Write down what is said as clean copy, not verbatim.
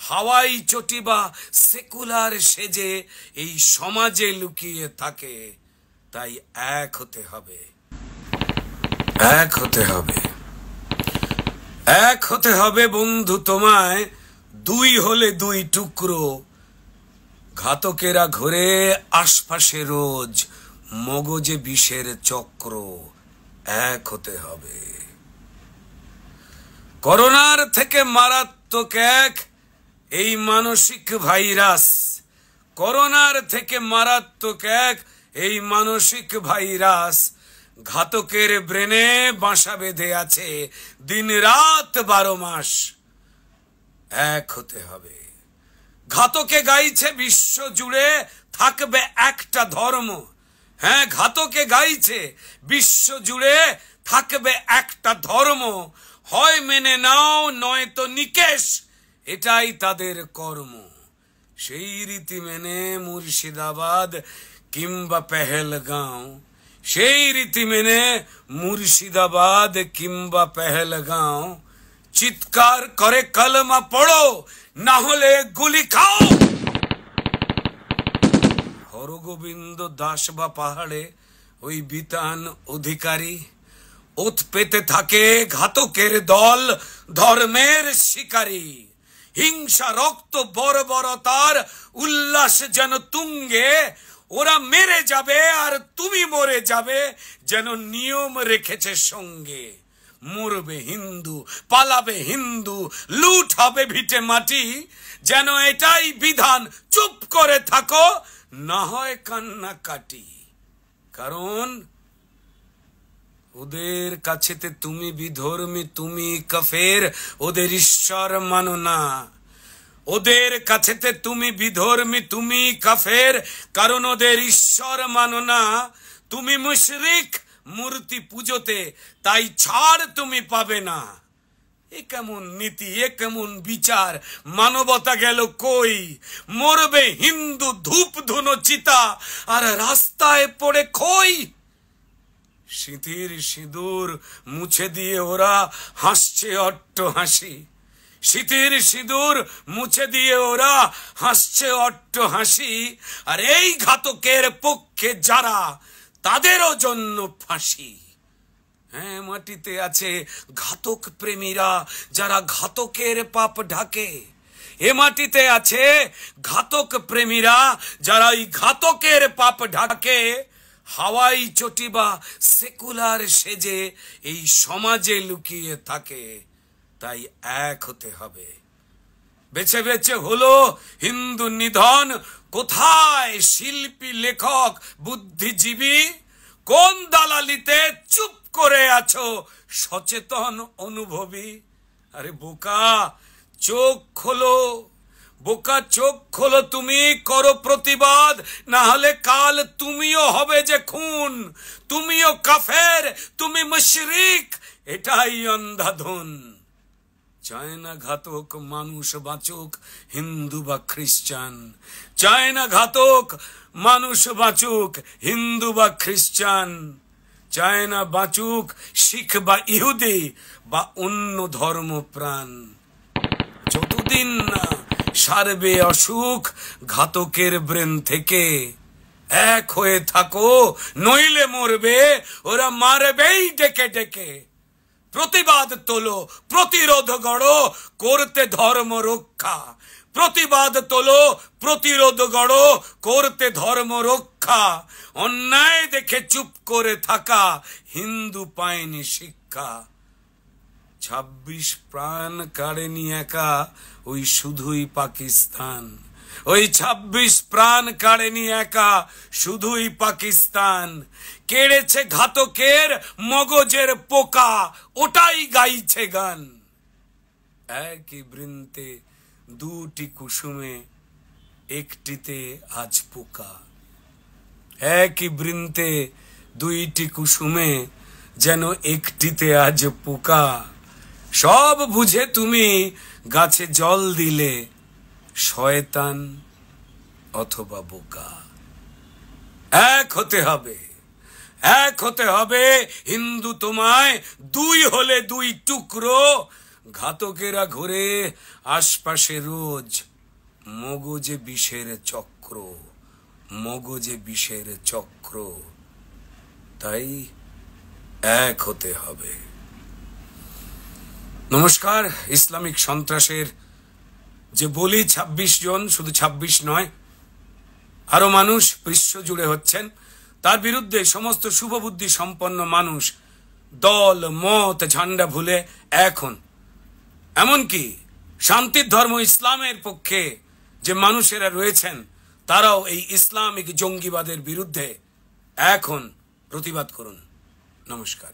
হাওয়াই চটি বা সেকুলার সেজে এই সমাজে লুকিয়ে থাকে। তাই এক হতে হবে, এক হতে হবে, এক হতে হবে বন্ধু তোমায়। দুই হলে দুই টুকরো, ঘাতকেরা ঘোরে আশপাশে রোজ, মগজে বিষের চক্র। এক হতে হবে। করোনার থেকে মারাত্মক এক এই মানসিক ভাইরাস, করোনার থেকে মারাত্মক এক এই মানসিক ভাইরাস। ঘাতকের ব্রেনে বাসা বেঁধে আছে দিন রাত 12 মাস। এক হতে হবে। ঘাতকে গাইছে বিশ্ব জুড়ে থাকবে একটা ধর্ম। হ্যাঁ, ঘাতকে গাইছে বিশ্ব জুড়ে থাকবে একটা ধর্ম। হয় মেনে নাও নয়তো নিকেশ, এটাই তাদের কর্ম। সেই রীতি মেনে মুর্শিদাবাদ কিংবা পেহেলগাঁও, সেই রীতি মেনে মুর্শিদাবাদ কিংবা পেহেলগাঁও চিৎকার করে কলমা পড়ো, না হলে গুলি খাও। হরগোবিন্দ দাস বা পাহাড়ে ওই বিতান অধিকারী, ওত পেতে থাকে ঘাতকের দল ধর্মের শিকারী। হিংসা রক্ত বর্বরতার উল্লাস যেন তুঙ্গে, ওরা মেরে যাবে আর তুমি মরে যাবে যেন নিয়ম রেখেছে সঙ্গে। মরবে হিন্দু, পালাবে হিন্দু, লুট হবে ভিটে মাটি, যেন এটাই বিধান। চুপ করে থাকো, না হয় কান্নাকাটি। কারণ ওদের কাছেতে তুমি বিধর্মী, তুমি কাফের, ওদের ঈশ্বর মানো না। ওদের কাছেতে তুমি বিধর্মী, তুমি কাফের, কারণ ওদের ঈশ্বর মানো না। তুমি মুশরিক মূর্তি পুজোতে, তাই ছাড় তুমি পাবে না। এ কেমন নীতি, এ কেমন বিচার, মানবতা গেল কই? মরবে হিন্দু ধূপ ধুনো চিতা, আর রাস্তায় পড়ে খই। সিঁথির সিঁদুর মুছে দিয়ে ওরা হাসছে অট্ট হাসি। সিঁথির সিঁদুর মুছে দিয়ে ওরা হাসছে অট্ট হাসি। আর এই ঘাতকের পক্ষে যারা, তাদেরও জন্য ফাঁসি। হ্যাঁ, মাটিতে আছে ঘাতক প্রেমীরা, যারা ঘাতকের পাপ ঢাকে। এ মাটিতে আছে ঘাতক প্রেমীরা, যারা এই ঘাতকের পাপ ঢাকে। হাওয়াই চটি বা সেকুলার সেজে এই সমাজে লুকিয়ে থাকে। তাই এক হতে হবে। বেছে বেছে হলো হিন্দু নিধন। কোথায় শিল্পী, লেখক, বুদ্ধিজীবী? কোন দালালিতে চুপ করে আছো সচেতন অনুভবী? আরে বোকা, চোখ খোলো, বোকা চোখ খোলো। তুমি করো প্রতিবাদ, না হলে কাল তুমিও হবে যে খুন। তুমিও কাফের, তুমি মুশরিক, এটাই অন্ধাধন। চায় না ঘাতক মানুষ বাঁচুক, হিন্দু বা খ্রিস্টান। চায় না ঘাতক মানুষ বাঁচুক, হিন্দু বা খ্রিস্টান। চায় না বাঁচুক শিখ বা ইহুদি বা অন্য ধর্ম প্রাণ। যতদিন না সারবে অসুখ ঘাতকের ব্রেন থেকে, এক হয়ে থাকো, নইলে মরবে ওরা, মারবেই ডেকে ডেকে। প্রতিবাদ তোলো, প্রতিরোধ গড়ো, করতে ধর্ম রক্ষা। প্রতিবাদ তোলো, প্রতিরোধ গড়ো, করতে ধর্ম রক্ষা। অন্যায় দেখে চুপ করে থাকা হিন্দু পায়নি শিক্ষা। 26 প্রাণ কাড়েনি একা ওই শুধুই পাকিস্তান। ওই 26 প্রাণ কাড়েনি একা শুধুই পাকিস্তান। কেড়েছে ঘাতকের মগজের পোকা, ওটাই গাইছে গান। একই বৃন্তে দুটি কুসুমে, একটিতে আজ পোকা। একই বৃন্তে দুইটি কুসুমে, যেন একটিতে আজ পোকা। সব বুঝে তুমি গাছে জল দিলে, শয়তান অথবা বোকা। এক হতে হবে, এক হতে হবে হিন্দু তোমায়। দুই হলে দুই টুকরো, ঘাতকেরা ঘুরে আশপাশে রোজ, মগজে বিষের চক্র, মগজে বিষের চক্র। তাই এক হতে হবে। নমস্কার। ইসলামিক সন্ত্রাসের যে বলি 26 জন, শুধু 26 নয়, আরো মানুষ বিশ্ব জুড়ে হচ্ছেন, তার বিরুদ্ধে সমস্ত শুভবুদ্ধি সম্পন্ন মানুষ দল মত ঝান্ডা ভুলে এখন এমনকি শান্তির ধর্ম ইসলামের পক্ষে যে মানুষেরা রয়েছেন, তারাও এই ইসলামিক জঙ্গিবাদের বিরুদ্ধে এখন প্রতিবাদ করুন। নমস্কার।